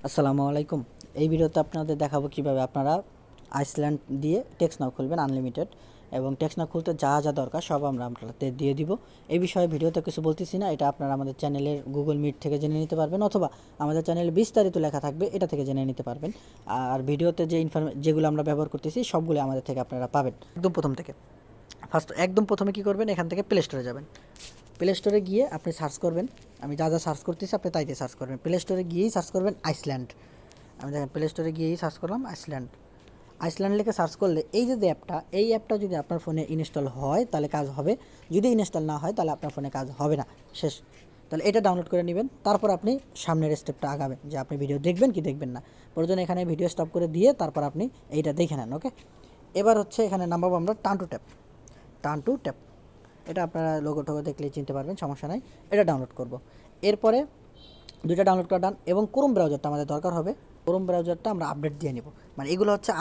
আসসালামু আলাইকুম। এই ভিডিওতে আপনাদের দেখাবো কিভাবে আপনারা আইসল্যান্ড দিয়ে টেক্সট নাও খুলবেন আনলিমিটেড, এবং টেক্সট নাও খুলতে যা যা দরকার সব আমরা আপনাদের দিয়ে দিব। এই বিষয়ে ভিডিওতে কিছু বলতেছি না, এটা আপনারা আমাদের চ্যানেলের গুগল মিট থেকে জেনে নিতে পারবেন, অথবা আমাদের চ্যানেলে বিস্তারিত লেখা থাকবে, এটা থেকে জেনে নিতে পারবেন। আর ভিডিওতে যে যেগুলো আমরা ব্যবহার করতেছি সবগুলো আমাদের থেকে আপনারা পাবেন একদম প্রথম থেকে। একদম প্রথমে কী করবেন, এখান থেকে প্লে স্টোরে যাবেন। প্লে স্টোরে গিয়ে আপনি সার্চ করবেন, আমি যা যা সার্চ করতেছি আপনি তাইতে সার্চ করবেন। প্লে স্টোরে গিয়েই সার্চ করবেন আইসল্যান্ড। আমি দেখেন প্লে স্টোরে গিয়েই সার্চ করলাম আইসল্যান্ড। আইসল্যান্ড লিখে সার্চ করলে এই যে অ্যাপটা, এই অ্যাপটা যদি আপনার ফোনে ইনস্টল হয় তাহলে কাজ হবে, যদি ইনস্টল না হয় তাহলে আপনার ফোনে কাজ হবে না, শেষ। তাহলে এটা ডাউনলোড করে নেবেন, তারপর আপনি সামনের স্টেপটা আগাবেন যে আপনি ভিডিও দেখবেন কি দেখবেন না। প্রয়োজন এখানে ভিডিও স্টপ করে দিয়ে তারপর আপনি এইটা দেখে নেন, ওকে। এবার হচ্ছে এখানে নামাবো আমরা টান টু ট্যাপ। এটা আপনারা লোগো টোগো দেখলে চিনতে পারবেন, সমস্যা নাই। এটা ডাউনলোড করব। এরপরে দুইটা ডাউনলোড করা ডান, এবং ক্রোম ব্রাউজারটা আমাদের দরকার হবে। ক্রোম ব্রাউজারটা আমরা আপডেট দিয়ে নিব, মানে এগুলো হচ্ছে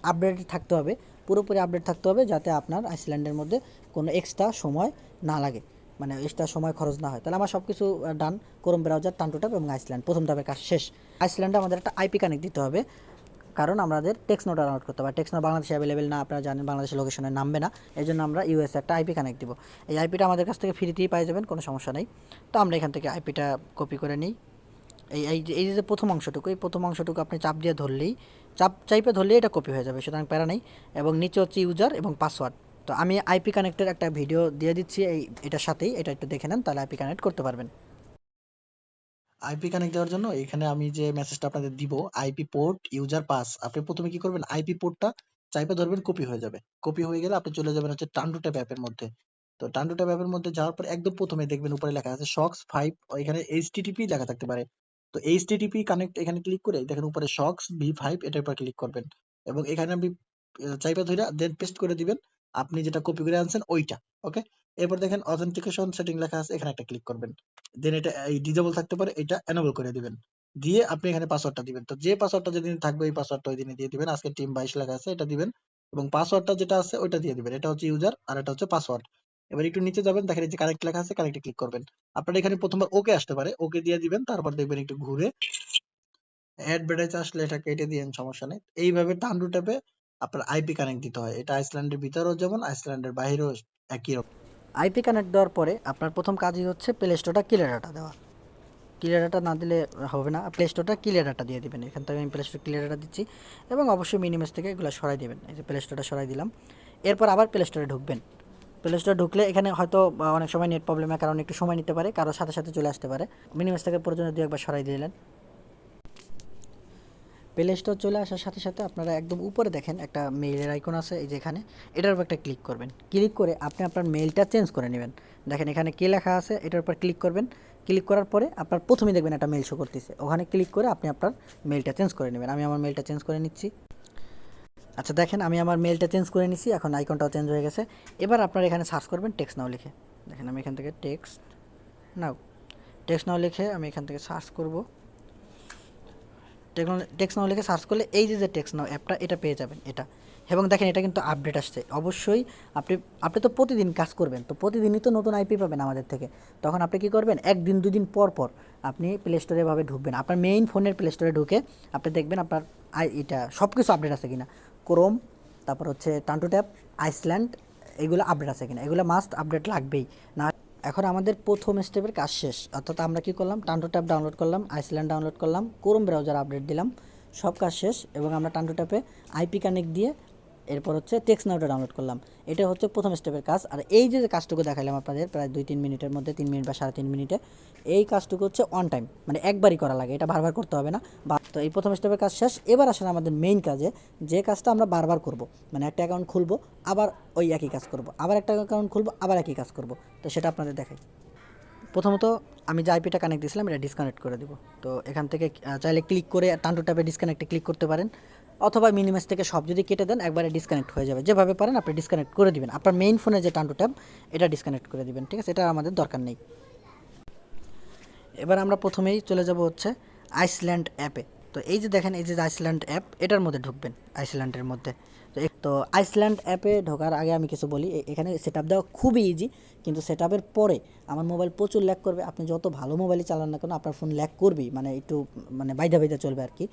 আপডেট থাকতে হবে, পুরোপুরি আপডেট থাকতে হবে, যাতে আপনার আইসল্যান্ডের মধ্যে কোনো এক্সট্রা সময় না লাগে, মানে এক্সট্রা সময় খরচ না হয়। তাহলে আমার সব কিছু ডান। ক্রোম ব্রাউজার, টান টু ট্যাপ এবং আইসল্যান্ড, প্রথম ধাপের কাজ শেষ। আইসল্যান্ডে আমাদের একটা আইপি কানেক্ট দিতে হবে, কারণ আমাদের টেক্সট নোট ডাউনলোড করতে হবে। টেক্সট নোট বাংলাদেশে অ্যাভেলেবেল না, আপনারা জানেন বাংলাদেশের লোকেশনে নামবে না, এই জন্য আমরা ইউএসএ একটা আইপি কানেক্ট দিব। এই আইপিটা আমাদের কাছ থেকে ফ্রিতেই পাই যাবেন, কোনো সমস্যা নেই। তো আমরা এখান থেকে আইপিটা কপি করে নিই। এই যে প্রথম অংশটুকু, এই প্রথম অংশটুকু আপনি চাইপে ধরলেই এটা কপি হয়ে যাবে, সুতরাং প্যারা নেই। এবং নিচে হচ্ছে ইউজার এবং পাসওয়ার্ড। তো আমি আইপি কানেক্টের একটা ভিডিও দিয়ে দিচ্ছি এটার সাথেই, এটা একটু দেখে নেন, তাহলে আইপি কানেক্ট করতে পারবেন। আইপি কানেক্ট দেওয়ার জন্য এখানে আমি যে মেসেজটা আপনাদের দিব, আইপি পোর্ট ইউজার পাস, আপনি প্রথমে কি করবেন, আইপি পোর্টটা চাইপে ধরবেন, কপি হয়ে যাবে। কপি হয়ে গেলে আপনি চলে যাবেন হচ্ছে টান্ডু ট্যাব অ্যাপের মধ্যে। তো টান্ডু ট্যাব অ্যাপের মধ্যে যাওয়ার পর একদম প্রথমে দেখবেন উপরে লেখা আছে শক্স 5, এখানে এইচটিটিপি লেখা থাকতে পারে। তো এইচটিটিপি কানেক্ট এখানে ক্লিক করে দেখেন উপরে শক্স V5 এটার উপর ক্লিক করবেন, এবং এখানে আপনি চাইপে ধরে দেন পেস্ট করে দিবেন আপনি যেটা কপি করে আনছেন ওইটা, ওকে। এরপর দেখেন অথেন্টিকেশন সেটিং লেখা আছে, এখানে একটা ক্লিক করবেন। দেন এটা এই ডিজেবল থাকতে পারে, এটা এনেবল করে দিবেন। দিয়ে আপনি এখানে পাসওয়ার্ডটা দিবেন। তো যে পাসওয়ার্ডটা যেদিন থাকবে এই পাসওয়ার্ডটা ওই দিনই দিয়ে দিবেন। আজকে টিম 22 লেখা আছে, এটা দিবেন, এবং পাসওয়ার্ডটা যেটা আছে ওইটা দিয়ে দিবেন। এটা হচ্ছে ইউজার আর এটা হচ্ছে পাসওয়ার্ড। এবার একটু নিচে যাবেন, দেখেন এই যে কানেক্ট লেখা আছে, কানেক্টে ক্লিক করবেন। আপনার এখানে প্রথমবার ওকে আসতে পারে, ওকে দিয়ে দিবেন। তারপর দেখবেন একটু ঘুরে অ্যাডভার্টাইজ আসলে এটা কেটে দিয়েন, সমস্যা নেই। এইভাবে টান্ডু ট্যাবে আপনার আইপি কানেক্ট দিতে হয়। এটা আইসল্যান্ডের ভিতরেও যেমন আইসল্যান্ডের বাইরেও একই রকম। আইপি কানেক্ট দেওয়ার পরে আপনার প্রথম কাজই হচ্ছে প্লে স্টোরটা ক্লিয়ার ডাটা দেওয়া। ক্লিয়ার ডাটা না দিলে হবে না, প্লে স্টোরটা ক্লিয়ার ডাটা দিয়ে দেবেন। এখান থেকে আমি প্লে স্টোর ক্লিয়ার ডাটা দিচ্ছি, এবং অবশ্যই মিনিমেস থেকে এগুলো সরাই দেবেন। এই যে প্লে স্টোরটা সরাই দিলাম। এরপর আবার প্লে স্টোরে ঢুকবেন। প্লে স্টোরে ঢুকলে এখানে হয়তো অনেক সময় নেট প্রবলেমের কারণে একটু সময় নিতে পারে, কারোর সাথে সাথে চলে আসতে পারে। মিনিমেস থেকে প্রয়োজনে দু একবার সরাই দিলেন। প্লে স্টোর চলে আসার সাথে সাথে আপনারা একদম উপরে দেখেন একটা মেইলের আইকন আছে, এই যে এখানে, এটার উপর একটা ক্লিক করবেন। ক্লিক করে আপনি আপনার মেইলটা চেঞ্জ করে নেবেন। দেখেন এখানে কী লেখা আছে, এটার উপর ক্লিক করবেন। ক্লিক করার পরে আপনার প্রথমেই দেখবেন একটা মেইল শো করতেছে, ওখানে ক্লিক করে আপনি আপনার মেইলটা চেঞ্জ করে নেবেন। আমি আমার মেইলটা চেঞ্জ করে নিচ্ছি। আচ্ছা দেখেন আমি আমার মেইলটা চেঞ্জ করে নিচ্ছি, এখন আইকনটাও চেঞ্জ হয়ে গেছে। এবার আপনারা এখানে সার্চ করবেন টেক্সট নাও লিখে। দেখেন আমি এখান থেকে টেক্সট নাও লিখে আমি এখান থেকে সার্চ করব। টেক্সট নাও লিখে সার্চ করলে এই যে টেক্সট নাও অ্যাপটা, এটা পেয়ে যাবেন এটা। এবং দেখেন এটা কিন্তু আপডেট আসছে। অবশ্যই আপনি আপনি তো প্রতিদিন কাজ করবেন, তো প্রতিদিনই তো নতুন আইপি পাবেন আমাদের থেকে। তখন আপনি কী করবেন, একদিন দুদিন পর পর আপনি প্লে স্টোরে এভাবে ঢুকবেন। আপনার মেইন ফোনের প্লে স্টোরে ঢুকে আপনি দেখবেন আপনার এটা সব কিছু আপডেট আছে কিনা। ক্রোম, তারপর হচ্ছে টান্টু ট্যাব, আইসল্যান্ড, এগুলো আপডেট আছে কিনা, এগুলো মাস্ট আপডেট লাগবেই না। এখন আমাদের প্রথম স্টেপের কাজ শেষ, অর্থাৎ আমরা কী করলাম, টান্টু ট্যাব ডাউনলোড করলাম, আইসল্যান্ড ডাউনলোড করলাম, ক্রোম ব্রাউজার আপডেট দিলাম, সব কাজ শেষ। এবং আমরা টান্টু ট্যাপে আইপি কানেক্ট দিয়ে এরপর হচ্ছে টেক্সট নাউটা ডাউনলোড করলাম। এটা হচ্ছে প্রথম স্টেপের কাজ। আর এই যে কাজটুকু দেখালাম আপনাদের প্রায় 2-3 মিনিটের মধ্যে, 3 মিনিট বা 3.5 মিনিটে, এই কাজটুকু হচ্ছে অন টাইম, মানে একবারই করা লাগে, এটা বারবার করতে হবে না। তো এই প্রথম স্টেপের কাজ শেষ। এবার আসলে আমাদের মেইন কাজে, যে কাজটা আমরা বারবার করব, মানে একটা অ্যাকাউন্ট খুলবো, আবার ওই একই কাজ করব, আবার একটা অ্যাকাউন্ট খুলবো, আবার একই কাজ করব। তো সেটা আপনাদের দেখাই। প্রথমত আমি যে আইপিটা কানেক্ট দিয়েছিলাম এটা ডিসকানেক্ট করে দিব। তো এখান থেকে চাইলে ক্লিক করে টান্টু ট্যাবে ডিসকানেক্টে ক্লিক করতে পারেন, অথবা মিনিমাস থেকে সব যদি কেটে দেন একবারে ডিসকানেক্ট হয়ে যাবে। যেভাবে পারেন আপনি ডিসকানেক্ট করে দিবেন। আপনার মেইন ফোনে যে টান্টু ট্যাব, এটা ডিসকানেক্ট করে দিবেন, ঠিক আছে, এটা আমাদের দরকার নেই। এবার আমরা প্রথমেই চলে যাব হচ্ছে আইসল্যান্ড অ্যাপে। তো এই যে দেখেন এই যে আইসল্যান্ড অ্যাপ, এটার মধ্যে ঢুকবেন, আইসল্যান্ডের মধ্যে। তো আইসল্যান্ড অ্যাপে ঢোকার আগে আমি কিছু বলি, এখানে সেট আপ দেওয়া খুবই ইজি, কিন্তু সেট আপের পরে আমার মোবাইল প্রচুর ল্যাগ করবে। আপনি যত ভালো মোবাইলই চালান না কেন আপনার ফোন ল্যাগ করবেই, মানে একটু মানে বাইধা বাইধা চলবে আর কি,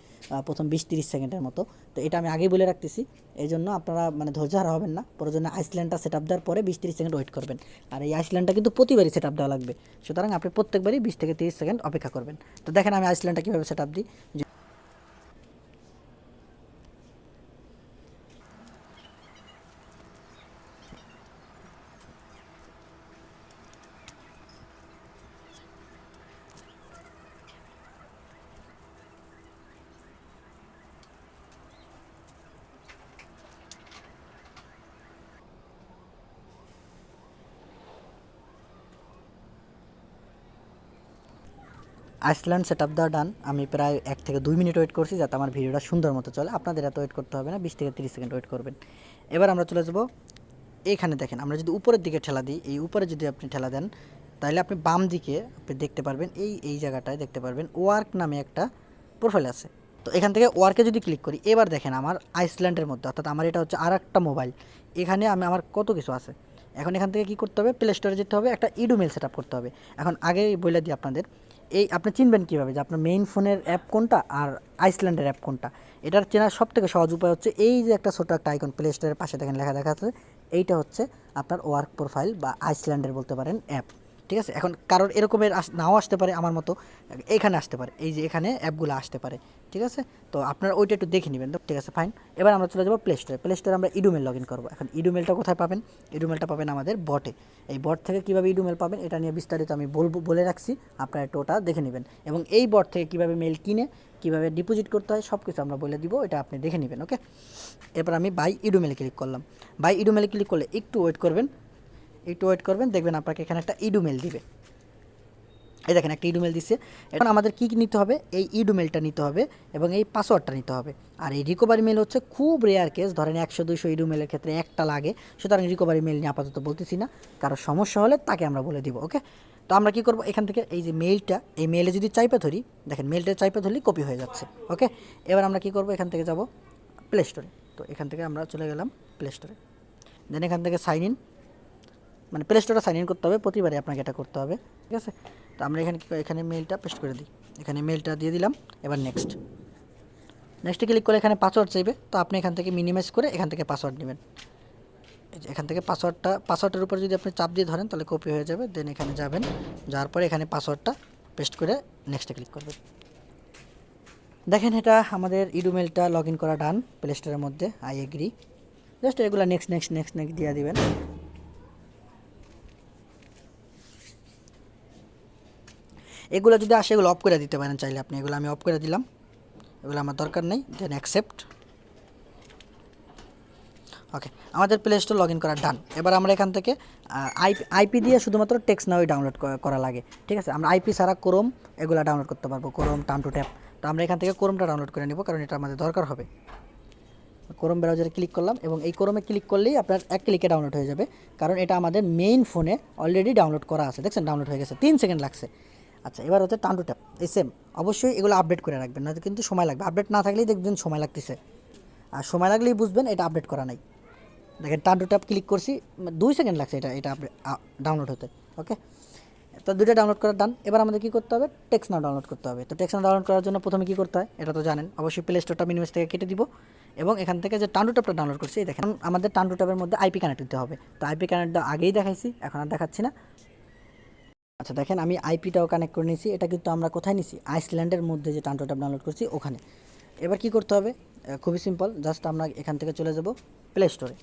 প্রথম 20-30 সেকেন্ডের মতো। তো এটা আমি আগেই বলে রাখতেছি, এই জন্য আপনারা মানে ধৈর্য হারা হবেন না, প্রয়োজনে আইসল্যান্ডটা সেট আপ দেওয়ার পরে 20-30 সেকেন্ড ওয়েট করবেন। আর এই আইসল্যান্ডটা কিন্তু প্রতিবারই সেট আপ দেওয়া লাগবে, সুতরাং আপনি প্রত্যেকবারই 20-30 সেকেন্ড অপেক্ষা করবেন। তো দেখেন আমি আইসল্যান্ডটা কীভাবে সেট আপ দিই। আইসল্যান্ড সেট আপ দেওয়া ডান। আমি প্রায় 1 থেকে 2 মিনিট ওয়েট করছি যাতে আমার ভিডিওটা সুন্দর মতো চলে। আপনাদের এত ওয়েট করতে হবে না, 20-30 সেকেন্ড ওয়েট করবেন। এবার আমরা চলে যাব এইখানে। দেখেন আমরা যদি উপরের দিকে ঠেলা দিই, এই উপরে যদি আপনি ঠেলা দেন তাহলে আপনি বাম দিকে আপনি দেখতে পারবেন, এই জায়গাটায় দেখতে পারবেন ওয়ার্ক নামে একটা প্রোফাইল আছে। তো এখান থেকে ওয়ার্কে যদি ক্লিক করি, এবার দেখেন আমার আইসল্যান্ডের মধ্যে, অর্থাৎ আমার এটা হচ্ছে আর একটা মোবাইল, এখানে আমার কত কিছু আছে। এখন এখান থেকে কী করতে হবে, প্লে স্টোরে যেতে হবে, একটা ইডুমেল সেট আপ করতে হবে। এখন আগে বলে দিই আপনাদের, এই আপনি চিনবেন কীভাবে যে আপনার মেইন ফোনের অ্যাপ কোনটা আর আইসল্যান্ডের অ্যাপ কোনটা। এটার চেনার সব থেকে সহজ উপায় হচ্ছে এই যে একটা ছোটো একটা আইকন প্লে স্টোরের পাশে দেখেন লেখা দেখা আছে, এইটা হচ্ছে আপনার ওয়ার্ক প্রোফাইল বা আইসল্যান্ডের বলতে পারেন অ্যাপ। ঠিক আছে, এখন কারোর এরকমের নাও আসতে পারে, আমার মতো এইখানে আসতে পারে, এই যে এখানে অ্যাপগুলো আসতে পারে। ঠিক আছে, তো আপনারা ওইটা একটু দেখে নেবেন। তো ঠিক আছে, ফাইন। এবার আমরা চলে যাবো প্লে স্টোরে। প্লে স্টোরে আমরা ইডুমেল লগ ইন করবো। এখন ইডুমেলটা কোথায় পাবেন? ইডুমেলটা পাবেন আমাদের বটে। এই বট থেকে কীভাবে ইডুমেল পাবেন এটা নিয়ে বিস্তারিত আমি বলে রাখছি, আপনারা একটু ওটা দেখে নেবেন। এবং এই বট থেকে কীভাবে মেল কিনে কীভাবে ডিপোজিট করতে হয় সব কিছু আমরা বলে দিব, এটা আপনি দেখে নেবেন। ওকে, এরপর আমি বাই ইডুমেলে ক্লিক করলাম। বাই ইডুমেলে ক্লিক করলে একটু ওয়েট করবেন, দেখবেন আপনাকে এখানে একটা ইডুমেল দিবে। এই দেখেন একটা ইডুমেল দিচ্ছে। এখন আমাদের কী নিতে হবে, এই ইডুমেলটা নিতে হবে এবং এই পাসওয়ার্ডটা নিতে হবে। আর এই রিকভারি মেল হচ্ছে খুব রেয়ার কেস, ধরেন 100-200 ইডুমেলের ক্ষেত্রে একটা লাগে, সুতরাং রিকভারি মেল নিয়ে আপাতত বলতেছি না, কারো সমস্যা হলে তাকে আমরা বলে দিব। ওকে, তো আমরা কী করবো, এখান থেকে এই যে মেইলটা, এই মেলে যদি চাইপে ধরি, দেখেন মেলটা চাইপে ধরলেই কপি হয়ে যাচ্ছে। ওকে, এবার আমরা কী করবো, এখান থেকে যাব প্লে স্টোরে। তো এখান থেকে আমরা চলে গেলাম প্লে স্টোরে। দেন এখান থেকে সাইন ইন, মানে প্লে স্টোরে সাইন ইন করতে হবে, প্রতিবারই আপনাকে এটা করতে হবে। ঠিক আছে, তো আমরা এখানে মেলটা পেস্ট করে দিই, এখানে মেলটা দিয়ে দিলাম। এবার নেক্সটে ক্লিক করে এখানে পাসওয়ার্ড চাইবে, তো আপনি এখান থেকে মিনিমাইজ করে এখান থেকে পাসওয়ার্ড নেবেন। এখান থেকে পাসওয়ার্ডের উপর যদি আপনি চাপ দিয়ে ধরেন তাহলে কপি হয়ে যাবে। দেন এখানে যাবেন, যাওয়ার পরে এখানে পাসওয়ার্ডটা পেস্ট করে নেক্সটে ক্লিক করবেন। দেখেন এটা আমাদের ইডুমেলটা লগ ইন করা ডান প্লে স্টোরের মধ্যে। আই এগ্রি, জাস্ট এগুলো নেক্সট দিয়ে দিবেন। এগুলো যদি আসে এগুলো অফ করে দিতে পারেন চাইলে আপনি, এগুলো আমি অফ করে দিলাম, এগুলো আমার দরকার নেই। দেন অ্যাকসেপ্ট। ওকে, আমাদের প্লে স্টোর লগ ইন করা ডান। এবার আমরা এখান থেকে আইপি দিয়ে শুধুমাত্র টেক্সট নাওই ডাউনলোড করা লাগে। ঠিক আছে, আমরা আইপি ছাড়া ক্রোম এগুলো ডাউনলোড করতে পারবো, ক্রোম, টার্ন টু ট্যাপ। তো আমরা এখান থেকে ক্রোমটা ডাউনলোড করে নেব, কারণ এটা আমাদের দরকার হবে। ক্রোম ব্রাউজারে ক্লিক করলাম এবং এই ক্রোমে ক্লিক করলেই আপনার এক ক্লিকে ডাউনলোড হয়ে যাবে, কারণ এটা আমাদের মেইন ফোনে অলরেডি ডাউনলোড করা আছে। দেখছেন ডাউনলোড হয়ে গেছে, 3 সেকেন্ড লাগছে। আচ্ছা, এবার হচ্ছে টার্ন টু ট্যাপ, এই সেম। অবশ্যই এগুলো আপডেট করে রাখবেন, না কিন্তু সময় লাগবে। আপডেট না থাকলেই দেখবেন সময় লাগতেছে, আর সময় লাগলেই বুঝবেন এটা আপডেট করা নাই। দেখেন টার্ন টু ট্যাপ ক্লিক করছি, 2 সেকেন্ড লাগছে এটা ডাউনলোড হতে। ওকে, তো দুটো ডাউনলোড করার ডান। এবার আমাদের কী করতে হবে, টেক্সট নাও ডাউনলোড করতে হবে। তো টেক্সট নাও ডাউনলোড করার জন্য প্রথমে কী করতে হয় এটা তো জানেন, অবশ্যই প্লে স্টোরটা মিনিমাইজ থেকে কেটে দিব এবং এখান থেকে যে টার্ন টু ট্যাপটা ডাউনলোড করছি, দেখেন আমাদের টার্ন টু ট্যাপের মধ্যে আইপি কানেক্ট দিতে হবে। তো আইপি কানেক্টটা আগেই দেখাইছি, এখন আর দেখাচ্ছি না। আচ্ছা দেখেন আমি আইপিটাও কানেক্ট করে নিয়েছি। এটা কিন্তু আমরা কোথায় নিছি, আইসল্যান্ডের মধ্যে যে টার্ন টু ট্যাপ ডাউনলোড করছি ওখানে। এবার কী করতে হবে, খুবই সিম্পল, জাস্ট আমরা এখান থেকে চলে যাব প্লে স্টোরে।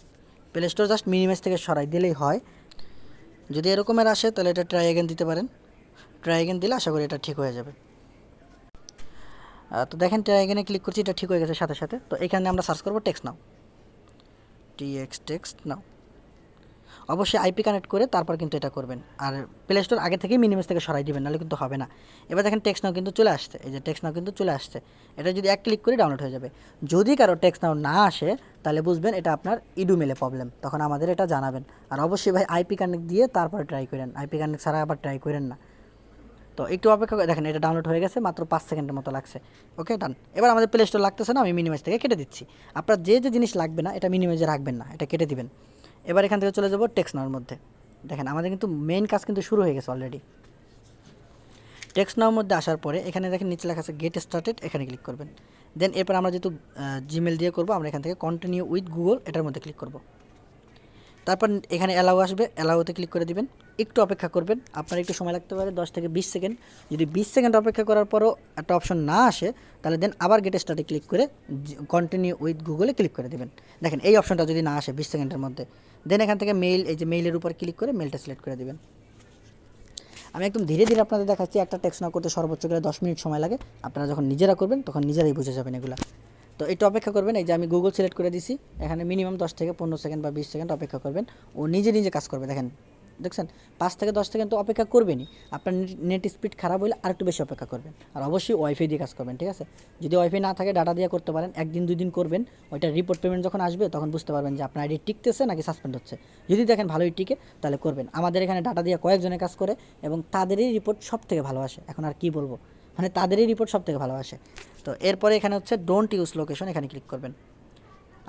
প্লে স্টোর জাস্ট মিনিমাইজ থেকে সরাই দিলেই হয়। যদি এরকমের আসে তাহলে এটা ট্রাই অ্যাগেন দিতে পারেন, ট্রাই অ্যাগেন দিলে আশা করি এটা ঠিক হয়ে যাবে। তো দেখেন ট্রাই অ্যাগেনে ক্লিক করছি, এটা ঠিক হয়ে গেছে সাথে সাথে। তো এখানে আমরা সার্চ করবো টেক্সট নাও, টেক্সট নাও। অবশ্যই আইপি কানেক্ট করে তারপর কিন্তু এটা করবেন, আর প্লে স্টোর আগে থেকেই মিনিমাইজ থেকে সরাই দিবেন, নাহলে কিন্তু হবে না। এবার দেখেন টেক্সট নাও কিন্তু চলে আসছে, এই যে টেক্সট নাও কিন্তু চলে আসছে। এটা যদি এক ক্লিক করে ডাউনলোড হয়ে যাবে। যদি কারো টেক্সট নাও না আসে তাহলে বুঝবেন এটা আপনার ইডুমেলে প্রবলেম, তখন আমাদের এটা জানাবেন। আর অবশ্যই ভাই আইপি কানেক্ট দিয়ে তারপরে ট্রাই করেন, আইপি কানেক্ট ছাড়া আবার ট্রাই করেন না। তো একটু অপেক্ষা করে দেখেন এটা ডাউনলোড হয়ে গেছে, মাত্র 5 সেকেন্ডের মতো লাগছে। ওকে, ডান। এবার আমাদের প্লে স্টোর লাগতেছে না, আমি মিনিমাইজ থেকে কেটে দিচ্ছি। আপনার যে জিনিস লাগবে না এটা মিনিমাইজে রাখবেন না, এটা কেটে দিবেন। এবার এখান থেকে চলে যাব টেক্সট নাওর মধ্যে। দেখেন আমাদের কিন্তু মেইন কাজ কিন্তু শুরু হয়ে গেছে অলরেডি। টেক্সট নাওর মধ্যে আসার পরে এখানে দেখেন নিচে লেখা আছে গেট স্টার্টেড, এখানে ক্লিক করবেন। দেন এরপর আমরা যেহেতু জিমেল দিয়ে করবো, আমরা এখান থেকে কন্টিনিউ উইথ গুগল এটার মধ্যে ক্লিক করব। তারপর এখানে অ্যালাউ আসবে, অ্যালাউতে ক্লিক করে দিবেন। একটু অপেক্ষা করবেন, আপনার একটু সময় লাগতে পারে 10 থেকে 20 সেকেন্ড। যদি 20 সেকেন্ড অপেক্ষা করার পরও একটা অপশন না আসে, তাহলে দেন আবার গেট স্টার্টে ক্লিক করে কন্টিনিউ উইথ গুগলে ক্লিক করে দেবেন। দেখেন এই অপশনটা যদি না আসে 20 সেকেন্ডের মধ্যে, দেন এখান থেকে মেইল, এই যে মেইলের উপর ক্লিক করে মেইলটা সিলেক্ট করে দেবেন। আমি একদম ধীরে ধীরে আপনাদের দেখাচ্ছি, একটা টেক্সট নাও করতে সর্বোচ্চ গেলে 10 মিনিট সময় লাগে। আপনারা যখন নিজেরা করবেন তখন নিজেরাই বুঝে যাবেন এগুলো। তো একটু অপেক্ষা করবেন, এই যে আমি গুগল সিলেক্ট করে দিছি, এখানে মিনিমাম 10 থেকে 15 সেকেন্ড বা 20 সেকেন্ড অপেক্ষা করবেন। ও নিজে নিজে কাজ করবে, দেখেন দেখছেন 5 থেকে 10 সেকেন্ড তো অপেক্ষা করবেনই। আপনার নেট স্পিড খারাপ হলে আর একটু বেশি অপেক্ষা করবেন, আর অবশ্যই ওয়াইফাই দিয়ে কাজ করবেন, ঠিক আছে? যদি ওয়াইফাই না থাকে ডাটা দিয়ে করতে পারেন, 1 দিন 2 দিন করবেন। ওইটা রিপোর্ট পেমেন্ট যখন আসবে তখন বুঝতে পারবেন যে আপনার আইডি টিকতেছে নাকি সাসপেন্ড হচ্ছে। যদি দেখেন ভালোই টিকে তাহলে করবেন। আমাদের এখানে ডাটা দিয়ে কয়েকজনে কাজ করে এবং তাদেরই রিপোর্ট সব থেকে ভালো আসে। এখন আর কি বলবো, মানে তাদেরই রিপোর্ট সব থেকে ভালো আসে। তো এরপরে এখানে হচ্ছে ডোন্ট ইউজ লোকেশন, এখানে ক্লিক করবেন।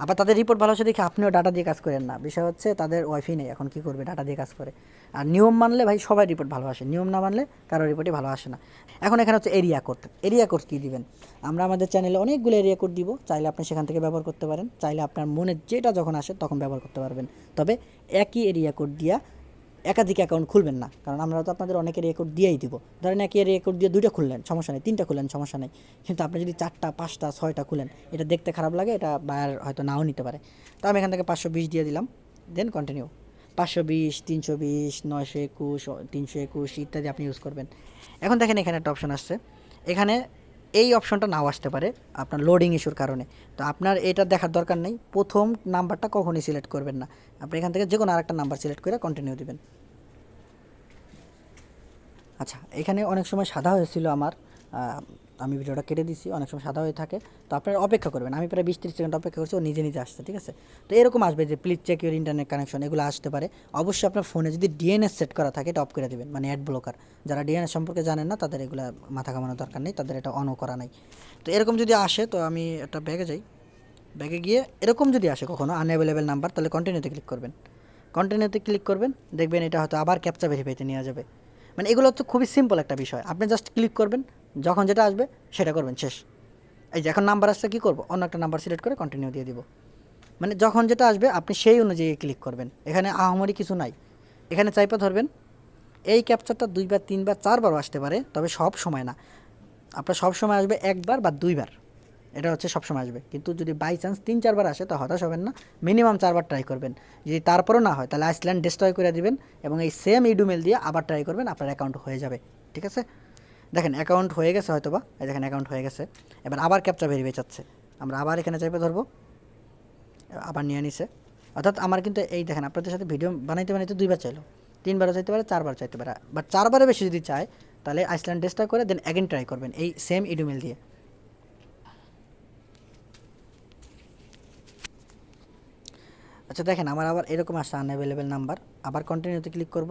আবার তাদের রিপোর্ট ভালো আসে দেখে আপনিও ডাটা দিয়ে কাজ করেন না, বিষয় হচ্ছে তাদের ওয়াইফাই নেই, এখন কী করবে, ডাটা দিয়ে কাজ করে। আর নিয়ম মানলে ভাই সবাই রিপোর্ট ভালো আসে, নিয়ম না মানলে কারো রিপোর্টই ভালো আসে না। এখন এখানে হচ্ছে এরিয়া কোড। এরিয়া কোড কী দিবেন, আমরা আমাদের চ্যানেলে অনেকগুলো এরিয়া কোড দিব, চাইলে আপনি সেখান থেকে ব্যবহার করতে পারেন, চাইলে আপনার মনে যেটা যখন আসে তখন ব্যবহার করতে পারবেন। তবে একই এরিয়া কোড দিয়া একাধিক অ্যাকাউন্ট খুলবেন না, কারণ আমরা তো আপনাদের অনেকের রেকর্ড দিয়েই দিব। ধরেন একই রেকর্ড দিয়ে 2টা খুললেন সমস্যা নেই, 3টা খুললেন সমস্যা নেই, কিন্তু আপনি যদি 4টা 5টা 6টা খুলেন, এটা দেখতে খারাপ লাগে, এটা বায়ার হয়তো নাও নিতে পারে। তো আমি এখান থেকে 520 দিয়ে দিলাম, দেন কন্টিনিউ। 520, 320, 921, 321 ইত্যাদি আপনি ইউজ করবেন। এখন দেখেন এখানে একটা অপশন আসছে, এখানে এই অপশনটা নাও আসতে পারে আপনার লোডিং ইস্যুর কারণে। তো আপনার এটা দেখার দরকার নেই, প্রথম নাম্বারটা কখনই সিলেক্ট করবেন না। আপনি এখান থেকে যে কোনো আরেকটা নাম্বার সিলেক্ট করে কন্টিনিউ দিবেন। আচ্ছা, এখানে অনেক সময় সাদা হয়েছিল আমার, আমি ভিডিওটা কেটে দিছি, অনেক সময় সাদা হয়ে থাকে। তো আপনারা অপেক্ষা করবেন, আমি প্রায় 20-30 সেকেন্ড অপেক্ষা করছি, ও নিজে নিজে আসছে, ঠিক আছে? তো এরকম আসবে যে please check your internet connection, এগুলো আসতে পারে। অবশ্যই আপনার ফোনে যদি ডিএনএস সেট করা থাকে এটা অফ করে দেবেন, মানে অ্যাড ব্লকার। যারা ডিএনএস সম্পর্কে জানেন না তাদের এগুলো মাথা ঘামানোর দরকার নেই, তাদের এটা অনও করা নাই। তো এরকম যদি আসে, তো আমি একটা ব্যাগে যাই, ব্যাগে গিয়ে এরকম যদি আসে কখনো আনঅ্যাভেলেবেল নাম্বার, তাহলে কন্টিনিউতে ক্লিক করবেন। কন্টিনিউতে ক্লিক করবেন, দেখবেন এটা হয়তো আবার ক্যাপচা ভেরিফাইতে নিয়ে যাবে। মানে এগুলো হচ্ছে খুবই সিম্পল একটা বিষয়, আপনি জাস্ট ক্লিক করবেন, যখন যেটা আসবে সেটা করবেন, শেষ। এই যে এখন নাম্বার আসছে, কী করবো, অন্য একটা নাম্বার সিলেক্ট করে কন্টিনিউ দিয়ে দিব। মানে যখন যেটা আসবে আপনি সেই অনুযায়ী ক্লিক করবেন, এখানে আহামরি কিছু নাই। এখানে চাইপা ধরবেন, এই ক্যাপচারটা 2বার 3বার 4বারও আসতে পারে, তবে সব সময় না। আপনার সব সময় আসবে 1বার বা 2বার, এটা হচ্ছে সবসময় আসবে। কিন্তু যদি বাই চান্স 3-4বার আসে তো হতাশ হবেন না, মিনিমাম 4বার ট্রাই করবেন। যদি তারপরও না হয় তাহলে আইসল্যান্ড ডিস্ট্রয় করে দিবেন এবং এই সেম ইমেল দিয়ে আবার ট্রাই করবেন, আপনার অ্যাকাউন্ট হয়ে যাবে, ঠিক আছে? দেখেন অ্যাকাউন্ট হয়ে গেছে হয়তো বা, এই দেখেন অ্যাকাউন্ট হয়ে গেছে। এবার আবার ক্যাপচা ভেরিফাই চাচ্ছে, আমরা আবার এখানে চাইপে ধরবো, আবার নিয়ে নিছে। অর্থাৎ আমার কিন্তু এই দেখেন আপনাদের সাথে ভিডিও বানাইতে বানাইতে 2বার চাইলো, 3বারও চাইতে পারে, 4বার চাইতে পারে, বাট 4বারের বেশি যদি চায় তাহলে আইসল্যান্ড ডিস্ট্রয় করে দেন অ্যাগেন ট্রাই করবেন এই সেম ইমেল দিয়ে। আচ্ছা দেখেন আমার আবার এরকম আসছে আনঅ্যাভেলেবেল নাম্বার, আবার কন্টিনিউতে ক্লিক করব,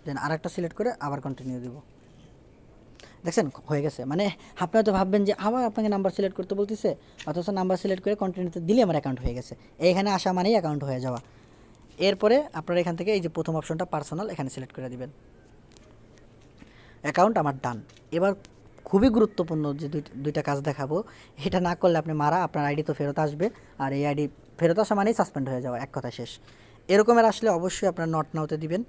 দেন আরেকটা সিলেক্ট করে আবার কন্টিনিউ দেব। দেখছেন হয়ে গেছে। মানে আপনি হয়তো ভাববেন যে আবার আপনাকে নাম্বার সিলেক্ট করতে বলতেছে, অথচ নাম্বার সিলেক্ট করে কন্টিনিউতে দিলে আমার অ্যাকাউন্ট হয়ে গেছে। এইখানে আসা মানেই অ্যাকাউন্ট হয়ে যাওয়া। এরপরে আপনারা এখান থেকে এই যে প্রথম অপশনটা পার্সোনাল, এখানে সিলেক্ট করে দিবেন, অ্যাকাউন্ট আমার ডান। এবার খুবই গুরুত্বপূর্ণ যে দুইটা কাজ দেখাবো, এটা না করলে আপনি মারা, আপনার আইডি তো ফেরত আসবে, আর এই আইডি ফেরত আসা মানেই সাসপেন্ড হয়ে যাওয়া, এক কথা শেষ। এরকমের আসলে অবশ্যই আপনার নট নাওতে দিবেন,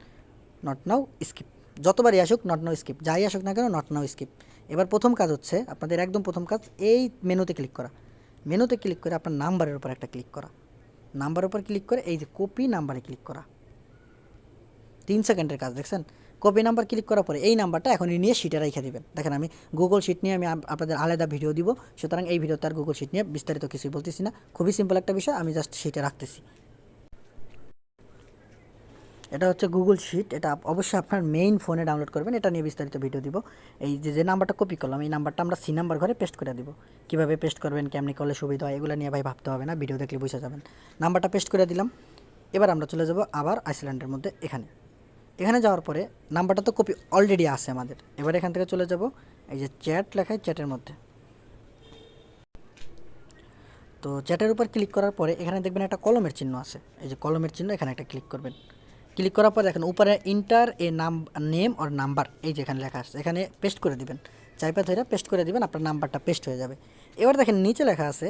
নট নাও স্কিপ, যতবারই আসুক নট নাও স্কিপ, যাই আসুক না কেন নট নাও স্কিপ। এবার প্রথম কাজ হচ্ছে আপনাদের একদম প্রথম কাজ এই মেনুতে ক্লিক করা, মেনুতে ক্লিক করে আপনার নাম্বারের উপর একটা ক্লিক করা, নাম্বারের উপর ক্লিক করে এই যে কপি নাম্বারে ক্লিক করা, 3 সেকেন্ডের কাজ। দেখছেন কপি নাম্বার ক্লিক করার পরে এই নাম্বারটা এখনই নিয়ে শিটে রেখে দিবেন। দেখেন আমি গুগল শিট নিয়ে আমি আপনাদের আলাদা ভিডিও দিব, সুতরাং এই ভিডিওতে আর গুগল শিট নিয়ে বিস্তারিত কিছুই বলতেছি না, খুবই সিম্পল একটা বিষয়, আমি জাস্ট শিটে রাখতেছি। এটা হচ্ছে গুগল শিট, এটা অবশ্যই আপনার মেইন ফোনে ডাউনলোড করবেন, এটা নিয়ে বিস্তারিত ভিডিও দিব। এই যে নাম্বারটা কপি করলাম এই নাম্বারটা আমরা সি নাম্বার ঘরে পেস্ট করে দিব। কীভাবে পেস্ট করবেন, কেমনি করলে সুবিধা হয়, এগুলো নিয়ে ভাই ভাবতে হবে না, ভিডিও দেখলে বুঝে যাবেন। নাম্বারটা পেস্ট করে দিলাম। এবার আমরা চলে যাব আবার আইসল্যান্ডের মধ্যে, এখানে এখানে যাওয়ার পরে নাম্বারটা তো কপি অলরেডি আছে আমাদের। এবার এখান থেকে চলে যাব এই যে চ্যাট লেখায়, চ্যাটের মধ্যে। তো চ্যাটের উপর ক্লিক করার পরে এখানে দেখবেন একটা কলমের চিহ্ন আছে, এই যে কলমের চিহ্ন, এখানে একটা ক্লিক করবেন। ক্লিক করার পর দেখেন উপরে inter a name or number, এই যে এখানে লেখা আছে, এখানে পেস্ট করে দিবেন। চাইপা ধরে পেস্ট করে দিবেন, আপনার নাম্বারটা পেস্ট হয়ে যাবে। এবার দেখেন নিচে লেখা আছে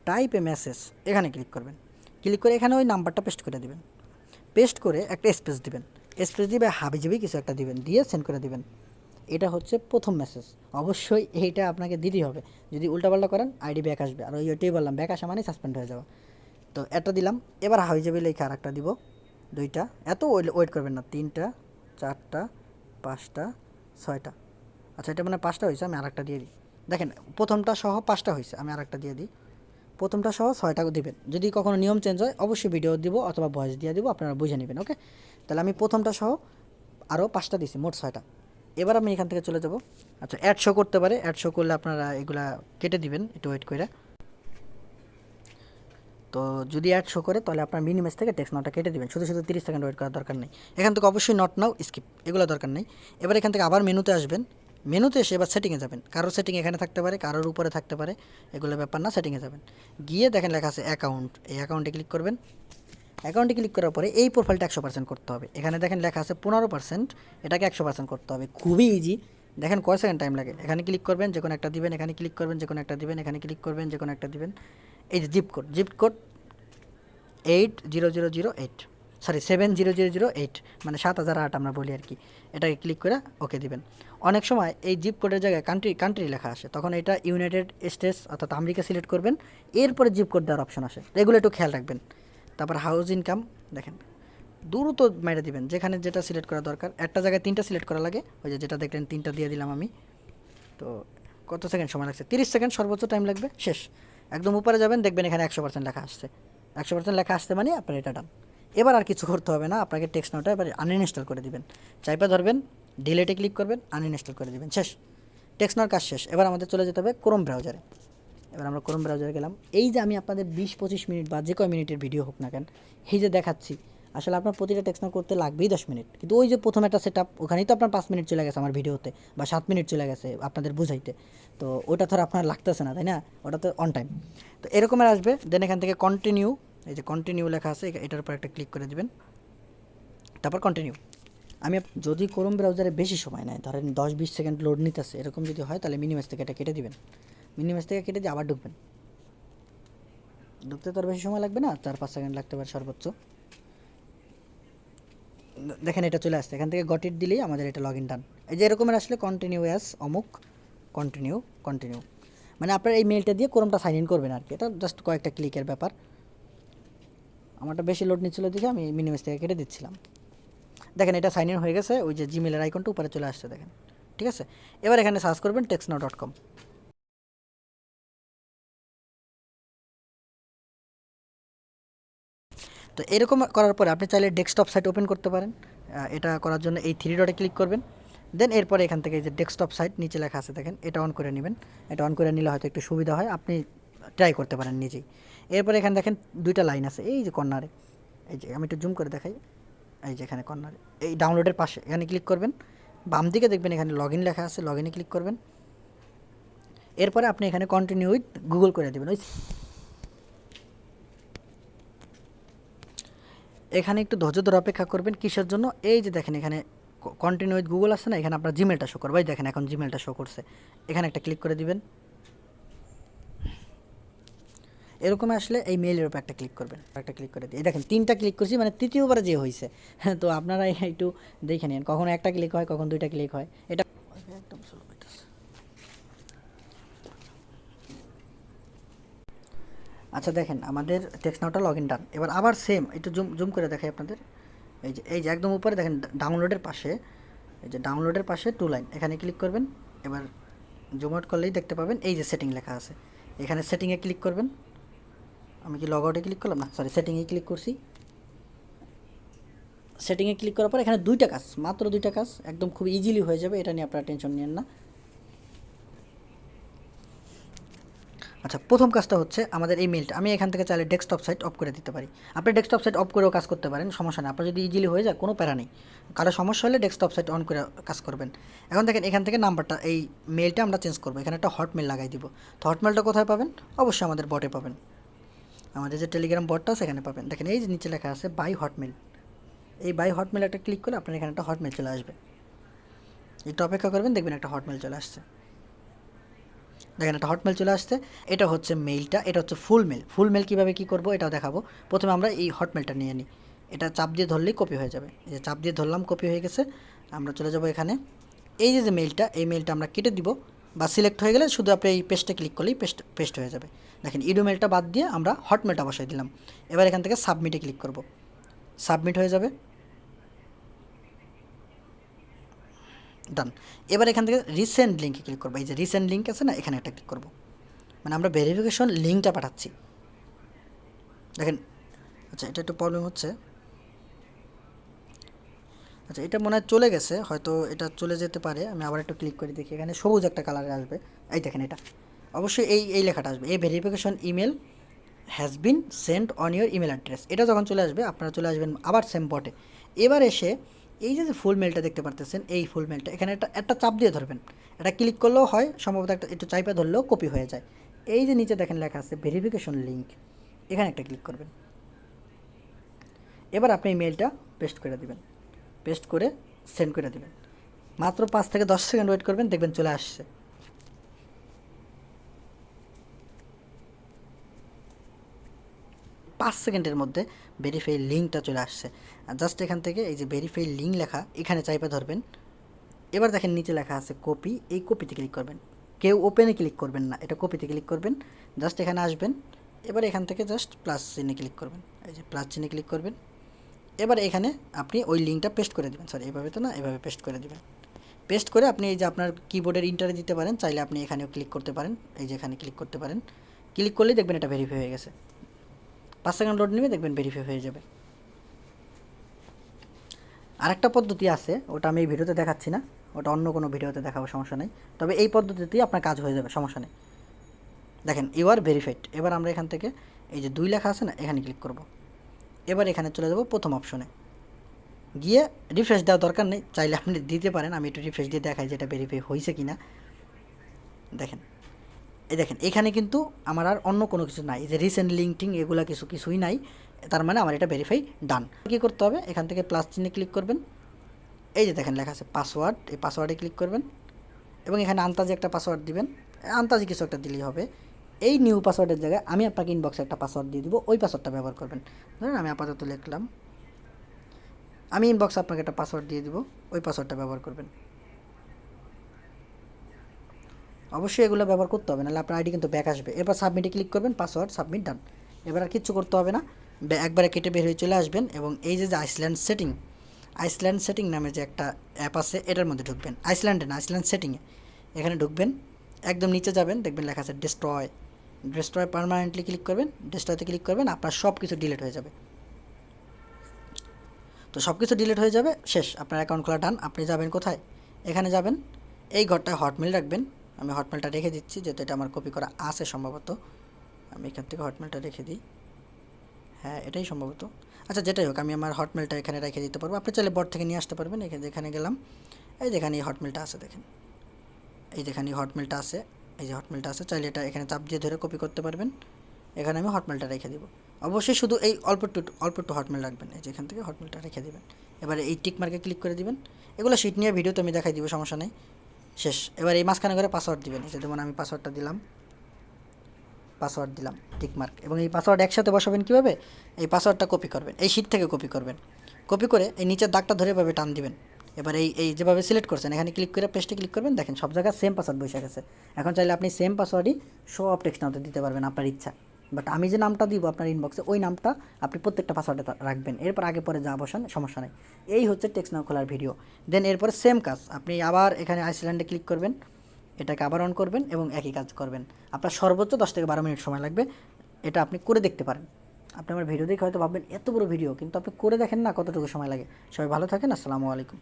টাইপ এ মেসেজ, এখানে ক্লিক করবেন। ক্লিক করে এখানে ওই নাম্বারটা পেস্ট করে দিবেন। পেস্ট করে একটা স্পেস দিবেন, স্পেস দিবে হাবিজাবি কিছু একটা দিবেন, দিয়ে সেন্ড করে দিবেন। এটা হচ্ছে প্রথম মেসেজ। অবশ্যই এইটা আপনাকে দিতেই হবে, যদি উল্টাপাল্টা করেন আইডি ব্যাক আসবে। আর ওইটাই বললাম, ব্যাক আসা মানে সাসপেন্ড হয়ে যাওয়া। তো একটা দিলাম, এবার হাবিজাবি লেখা আর একটা দিব, দুইটা। এত ওয়েট করবেন না, 3টা 4টা 5টা 6টা। আচ্ছা এটা মানে 5টা হয়েছে, আমি আর একটা দিয়ে দিই। দেখেন প্রথমটা সহ 5টা হয়েছে, আমি আর একটা দিয়ে দিই। প্রথমটা সহ 6টা দিবেন। যদি কখনো নিয়ম চেঞ্জ হয় অবশ্যই ভিডিও দিব অথবা ভয়েস দিয়ে দিব, আপনারা বুঝে নেবেন। ওকে, তাহলে আমি প্রথমটা সহ আরও 5টা দিছি, মোট 6টা। এবার আমি এখান থেকে চলে যাব। আচ্ছা অ্যাড শো করতে পারে, অ্যাড শো করলে আপনারা এগুলা কেটে দিবেন, একটু ওয়েট করে। তো যদি অ্যাড শো করে তাহলে আপনার মিনিমেজ থেকে টেক্সট নাওটা কেটে দিবেন, শুধু শুধু 30 সেকেন্ড ওয়েট করার দরকার নেই। এখান থেকে অবশ্যই নট নাও, স্কিপ, এগুলো দরকার নেই। এবার এখান থেকে আবার মেনুতে আসবেন, মেনুতে এসে এবার সেটিংয়ে যাবেন। কারোর সেটিং এখানে থাকতে পারে, কারোর উপরে থাকতে পারে, এগুলো ব্যাপার না। সেটিংয়ে যাবেন, গিয়ে দেখেন লেখা আছে অ্যাকাউন্ট, এই অ্যাকাউন্টে ক্লিক করবেন। অ্যাকাউন্টে ক্লিক করার পরে এই প্রোফাইলটা 100% করতে হবে। এখানে দেখেন লেখা আছে 15%, এটাকে 100% করতে হবে। খুবই ইজি, দেখেন কয় সেকেন্ড টাইম লাগে। এখানে ক্লিক করবেন, যে কোনো একটা দিবেন, এখানে ক্লিক করবেন, যে কোনো একটা দিবেন, এখানে ক্লিক করবেন, যে কোনো একটা দিবেন। এই যে জিপ কোড 80008, সরি 70008, মানে 7008 আমরা বলি আর কি। এটাকে ক্লিক করে ওকে দিবেন। অনেক সময় এই জিপ কোডের জায়গায় কান্ট্রি লেখা আসে, তখন এটা ইউনাইটেড স্টেটস অর্থাৎ আমেরিকা সিলেক্ট করবেন, এরপরে জিপ কোড দেওয়ার অপশন আসে, এগুলো একটু খেয়াল রাখবেন। তারপর হাউস ইনকাম দেখেন, দ্রুত মেরে দিবেন, যেখানে যেটা সিলেক্ট করা দরকার। একটা জায়গায় 3টা সিলেক্ট করা লাগে, ওই যে যেটা দেখলেন 3টা দিয়ে দিলাম আমি। তো কত সেকেন্ড সময় লাগছে? 30 সেকেন্ড সর্বোচ্চ টাইম লাগবে, শেষ। একদম উপরে যাবেন, দেখবেন এখানে 100% লেখা আসছে। 100% লেখা আসছে মানে আপনার এটা ডান। এবার আর কিছু করতে হবে না, আপনাকে টেক্সট নোটটা এবার আনইনস্টল করে দিবেন। চাইপা ধরবেন, ডিলেটে ক্লিক করবেন, আনইনস্টল করে দিবেন, শেষ। টেক্সট নোট কাজ শেষ। এবার আমাদের চলে যেতে হবে ক্রোম ব্রাউজারে। এবার আমরা ক্রোম ব্রাউজারে গেলাম। এই যে আমি আপনাদের 20-25 মিনিট বা যে কয় মিনিটের ভিডিও হোক না কেন, এই যে দেখাচ্ছি, আসলে আপনার প্রতিটা টেক্সট নোট করতে লাগবেই 10 মিনিট। কিন্তু ওই যে প্রথম একটা সেট আপ, ওখানেই তো আপনার 5 মিনিট চলে গেছে আমার ভিডিওতে, বা 7 মিনিট চলে গেছে আপনাদের বুঝাইতে। তো ওটা ধর আপনার লাগতেছে না, তাই না? ওটা তো অন টাইম। তো এরকমের আসবে। দেন এখান থেকে কন্টিনিউ, এই যে কন্টিনিউ লেখা আছে, এটার উপর একটা ক্লিক করে দিবেন, তারপর কন্টিনিউ। আমি যদি ক্রোম ব্রাউজারে বেশি সময় নেয়, ধরেন 10-20 সেকেন্ড লোড নিতেছে, এরকম যদি হয় তাহলে মিনিমাইজ থেকে এটা কেটে দিবেন। মিনিমাইজ থেকে কেটে দিয়ে আবার ঢুকবেন। ঢুকতে তো আর বেশি সময় লাগবে না, 4-5 সেকেন্ড লাগতে পারে সর্বোচ্চ। দেখেন এটা চলে আসছে, এখান থেকে গট ইট দিলেই আমাদের এটা লগ ইন ডান। এই যে এরকমের আসলে কন্টিনিউ অ্যাস অমুক, কন্টিনিউ, মানে আপনার এই মেলটা দিয়ে ক্রোমটা সাইন ইন করবেন আর কি। এটা জাস্ট কয়েকটা ক্লিকের ব্যাপার। আমারটা বেশি লোড নিচ্ছিল দেখে আমি মিনিমাইজ থেকে কেটে দিচ্ছিলাম। দেখেন এটা সাইন ইন হয়ে গেছে, ওই যে জিমেলের আইকনটা উপরে চলে আসছে দেখেন, ঠিক আছে। এবার এখানে সার্চ করবেন textnow.com। তো এরকম করার পরে আপনি চাইলে ডেস্কটপ সাইট ওপেন করতে পারেন। এটা করার জন্য এই 3 ডটে ক্লিক করবেন। দেন এরপরে এখান থেকে যে ডেস্কটপ সাইট নিচে লেখা আছে দেখেন, এটা অন করে নেবেন। এটা অন করে নিলে হয়তো একটু সুবিধা হয়, আপনি ট্রাই করতে পারেন নিজেই। এরপরে এখানে দেখেন 2টা লাইন আছে, এই যে কর্নারে, এই যে আমি একটু জুম করে দেখাই, এই যে এখানে কর্নারে এই ডাউনলোডের পাশে এখানে ক্লিক করবেন। বাম দিকে দেখবেন এখানে লগ ইন লেখা আছে, লগ ইনে ক্লিক করবেন। এরপরে আপনি এখানে কন্টিনিউ উইথ গুগল করে দেবেন। ওই এখানে একটু ধৈর্য ধরে অপেক্ষা করবেন। কিসের জন্য? এই যে দেখেন এখানে কন্টিনিউ উইথ গুগল আছে না, এখানে আপনার জিমেলটা শো করবে। এই দেখেন এখন জিমেলটা শো করছে, এখানে একটা ক্লিক করে দিবেন। এরকম আসলে এই মেইলের উপর একটা ক্লিক করবেন, একটা ক্লিক করে দিয়ে দেখেন 3টা ক্লিক করছি, মানে তৃতীয়বার যে হয়েছে। তো আপনারা একটু দেখে নিন, কখনো একটা ক্লিক হয়, কখন 2টা ক্লিক হয়। এটা একদম স্লো হইতেছে। আচ্ছা দেখেন আমাদের টেক্সট নাওটা লগ ইন ডান। এবার আবার সেম একটু জুম জুম করে দেখাই আপনাদের। এই যে একদম উপরে দেখেন ডাউনলোডের পাশে, এই যে ডাউনলোডের পাশে 2 লাইন, এখানে ক্লিক করবেন। এবার জুম আউট করলেই দেখতে পাবেন এই যে সেটিং লেখা আছে, এখানে সেটিংয়ে ক্লিক করবেন। আমি কি লগ আউটে ক্লিক করলাম না, সরি সেটিংয়ে ক্লিক করছি। সেটিংয়ে ক্লিক করার পর এখানে 2টা কাজ, মাত্র 2টা কাজ, একদম খুব ইজিলি হয়ে যাবে, এটা নিয়ে আপনারা টেনশন নেন না। আচ্ছা, প্রথম কাজটা হচ্ছে আমাদের এই মেইলটা আমি এখান থেকে চাইলে ডেস্কটপ সাইট অফ করে দিতে পারি। আপনি ডেস্কটপ সাইট অফ করেও কাজ করতে পারেন, সমস্যা নেই। আপনার যদি ইজিলি হয়ে যায় কোনো প্যারা নেই। কারো সমস্যা হলে ডেস্কটপ সাইট অন করে কাজ করবেন। এখন দেখেন এখান থেকে নাম্বারটা, এই মেইলটা আমরা চেঞ্জ করবো, এখানে একটা হটমেল লাগাই দিব। তো হটমেলটা কোথায় পাবেন? অবশ্যই আমাদের বটে পাবেন, আমাদের যে টেলিগ্রাম বটটা সেখানে পাবেন। দেখেন এই যে নিচে লেখা আছে বাই হটমেল, এই বাই হটমেল একটা ক্লিক করলে আপনার এখানে একটা হটমেল চলে আসবে। একটু অপেক্ষা করবেন, দেখবেন একটা হটমেল চলে আসছে। দেখেন একটা হটমেল চলে আসছে। এটা হচ্ছে মেইলটা, এটা হচ্ছে ফুল মেল। ফুল মেল কীভাবে কী করবো এটাও দেখাবো। প্রথমে আমরা এই হটমেলটা নিয়ে নিই, এটা চাপ দিয়ে ধরলেই কপি হয়ে যাবে। এই যে চাপ দিয়ে ধরলাম, কপি হয়ে গেছে। আমরা চলে যাব এখানে, এই যে মেইলটা, এই মেইলটা আমরা কেটে দিব, বা সিলেক্ট হয়ে গেলে শুধু আপনি এই পেস্টে ক্লিক করলেই পেস্ট হয়ে যাবে। দেখেন ইডো মেলটা বাদ দিয়ে আমরা হটমেলটা বসাই দিলাম। এবার এখান থেকে সাবমিটে ক্লিক করব, সাবমিট হয়ে যাবে, ডান। এবার এখান থেকে রিসেন্ট লিঙ্কে ক্লিক করবো, এই যে রিসেন্ট লিঙ্ক আছে না, এখানে একটা ক্লিক করবো, মানে আমরা ভেরিফিকেশন লিঙ্কটা পাঠাচ্ছি। দেখেন, আচ্ছা এটা একটু প্রবলেম হচ্ছে। আচ্ছা এটা মনে হয় চলে গেছে, হয়তো এটা চলে যেতে পারে। আমি আবার একটু ক্লিক করে দেখি, এখানে সবুজ একটা কালারে আসবে। এই দেখেন এটা অবশ্যই এই লেখাটা আসবে, এই verification email has been send on your email address. এটা যখন চলে আসবে আপনারা চলে আসবেন আবার সেম বটে। এবার এসে এই যে ফুল মেলটা দেখতে পারতেছেন, এই ফুল মেলটা এখানে একটা চাপ দিয়ে ধরবেন। এটা ক্লিক করলেও হয়, সম্ভবত একটা একটু চাইপা ধরলেও কপি হয়ে যায়। এই যে নিচে দেখেন লেখা আছে ভেরিফিকেশন লিঙ্ক, এখানে একটা ক্লিক করবেন। এবার আপনি এই মেলটা পেস্ট করে দিবেন, পেস্ট করে সেন্ড করে দিবেন। মাত্র 5 থেকে 10 সেকেন্ড ওয়েট করবেন, দেখবেন চলে আসছে। 5 সেকেন্ডের মধ্যে ভেরিফাই লিঙ্কটা চলে আসছে। আর জাস্ট এখান থেকে এই যে ভেরিফাই লিঙ্ক লেখা, এখানে চাইপে ধরবেন। এবার দেখেন নিচে লেখা আছে কপি, এই কপিতে ক্লিক করবেন। কেউ ওপেনে ক্লিক করবেন না, এটা কপিতে ক্লিক করবেন। জাস্ট এখানে আসবেন, এবার এখান থেকে জাস্ট প্লাস চিহ্নে ক্লিক করবেন, এই যে প্লাস চিহ্নে ক্লিক করবেন। এবার এখানে আপনি ওই লিঙ্কটা পেস্ট করে দেবেন, সরি এভাবে তো না, এভাবে পেস্ট করে দেবেন। পেস্ট করে আপনি এই যে আপনার কিবোর্ডের ইন্টারে দিতে পারেন, চাইলে আপনি এখানেও ক্লিক করতে পারেন, এই যে এখানে ক্লিক করতে পারেন। ক্লিক করলেই দেখবেন এটা ভেরিফাই হয়ে গেছে। 5 সেকেন্ড লোড নেবে, দেখবেন ভেরিফাই হয়ে যাবে। আরেকটা পদ্ধতি আছে, ওটা আমি এই ভিডিওতে দেখাচ্ছি না, ওটা অন্য কোনো ভিডিওতে দেখাবো, সমস্যা নেই। তবে এই পদ্ধতিতেই আপনার কাজ হয়ে যাবে, সমস্যা নেই। দেখেন ইউ আর ভেরিফাইড। এবার আমরা এখান থেকে এই যে 2 লেখা আছে না, এখানে ক্লিক করব। এবার এখানে চলে যাব প্রথম অপশনে, গিয়ে রিফ্রেশ দেওয়ার দরকার নেই, চাইলে আপনি দিতে পারেন। আমি একটু রিফ্রেশ দিয়ে দেখাই যে এটা ভেরিফাই হয়েছে কি না। দেখেন, এই দেখেন এখানে কিন্তু আমার আর অন্য কোনো কিছু নাই, এই যে রিসেন্ট লিঙ্কিং এগুলো কিছুই নাই, তার মানে আমার এটা ভেরিফাই ডান। কী করতে হবে, এখান থেকে প্লাস চিহ্নে ক্লিক করবেন। এই যে দেখেন লেখা আছে পাসওয়ার্ড, এই পাসওয়ার্ডে ক্লিক করবেন এবং এখানে আন্তাজে একটা পাসওয়ার্ড দিবেন, আন্তাজে কিছু একটা দিলেই হবে। এই নিউ পাসওয়ার্ডের জায়গায় আমি আপনাকে ইনবক্সে একটা পাসওয়ার্ড দিয়ে দিব, ওই পাসওয়ার্ডটা ব্যবহার করবেন। ধরেন আমি আপাতত লিখলাম, আমি ইনবক্সে আপনাকে একটা পাসওয়ার্ড দিয়ে দিব, ওই পাসওয়ার্ডটা ব্যবহার করবেন। অবশ্যই এগুলো ব্যবহার করতে হবে, নাহলে আপনার আইডি কিন্তু ব্যাক আসবে। এবার সাবমিটে ক্লিক করবেন, পাসওয়ার্ড সাবমিট ডান। এবার আর কিচ্ছু করতে হবে না, একবারে কেটে বের হয়ে চলে আসবেন এবং এই যে আইসল্যান্ড সেটিং নামে যে একটা অ্যাপ আছে, এটার মধ্যে ঢুকবেন। আইসল্যান্ড সেটিংয়ে এখানে ঢুকবেন, একদম নিচে যাবেন, দেখবেন লেখা আছে ডেস্ট্রয় পার্মানেন্টলি ক্লিক করবেন। ডেস্ট্রয়তে ক্লিক করবেন, আপনার সব কিছু ডিলিট হয়ে যাবে। তো সব কিছু ডিলিট হয়ে যাবে, শেষ, আপনার অ্যাকাউন্ট খোলা ডান। আপনি যাবেন কোথায়, এখানে যাবেন, এই ঘরটায় হটমেল রাখবেন। আমি হটমেলটা রেখে দিচ্ছি, যেহেতু এটা আমার কপি করা আছে সম্ভবত। আমি এখান থেকে হটমেলটা রেখে দিই, হ্যাঁ এটাই সম্ভবত। আচ্ছা যেটাই হোক, আমি আমার হটমেলটা এখানে রেখে দিতে পারবো। আপনি চাইলে বট থেকে নিয়ে আসতে পারবেন। এখানে গেলাম, এই যেখানে এই হটমেলটা আছে, দেখেন এই যেখানে হটমেলটা আছে, এই যে হটমেলটা আছে, চাইলে এটা এখানে চাপ দিয়ে ধরে কপি করতে পারবেন। এখানে আমি হটমেলটা রেখে দিব। অবশ্যই শুধু এই অল্প একটু হটমেল রাখবেন, এই যে এখান থেকে হটমেলটা রেখে দেবেন। এবারে এই টিক মার্কে ক্লিক করে দিবেন। এগুলো শিট নিয়ে ভিডিওতে আমি দেখাই দিব, সমস্যা নেই, শেষ। এবার এই মাঝখানে করে পাসওয়ার্ড দিবেন, যেমন আমি পাসওয়ার্ডটা দিলাম, টিকমার্ক। এবং এই পাসওয়ার্ড একসাথে বসাবেন কীভাবে, এই পাসওয়ার্ডটা কপি করবেন, এই শিট থেকে কপি করবেন। কপি করে এই নিচের দাগটা ধরে এভাবে টান দিবেন। এবার এই যেভাবে সিলেক্ট করছেন, এখানে ক্লিক করে পেস্টে ক্লিক করবেন। দেখেন সব জায়গায় সেম পাসওয়ার্ড বসে গেছে। এখন চাইলে আপনি সেম পাসওয়ার্ডই শো অফ টেক্সট নাওতে দিতে পারবেন, আপনার ইচ্ছা। বাট আমি যে নামটা দিব আপনার ইনবক্সে, ওই নামটা আপনি প্রত্যেকটা পাসওয়ার্ডে রাখবেন। এরপর আগে পরে যা বসান সমস্যা নেই। এই হচ্ছে টেক্সট নাও খোলার ভিডিও। দেন এরপরে সেম কাজ, আপনি আবার এখানে আইসল্যান্ডে ক্লিক করবেন, এটাকে আবার অন করবেন এবং একই কাজ করবেন। আপনার সর্বোচ্চ 10 থেকে 12 মিনিট সময় লাগবে। এটা আপনি করে দেখতে পারেন। আপনি আমার ভিডিও দেখে হয়তো ভাববেন এত বড় ভিডিও, কিন্তু আপনি করে দেখেন না কতটুকু সময় লাগে। সবাই ভালো থাকেন, আসসালামু আলাইকুম।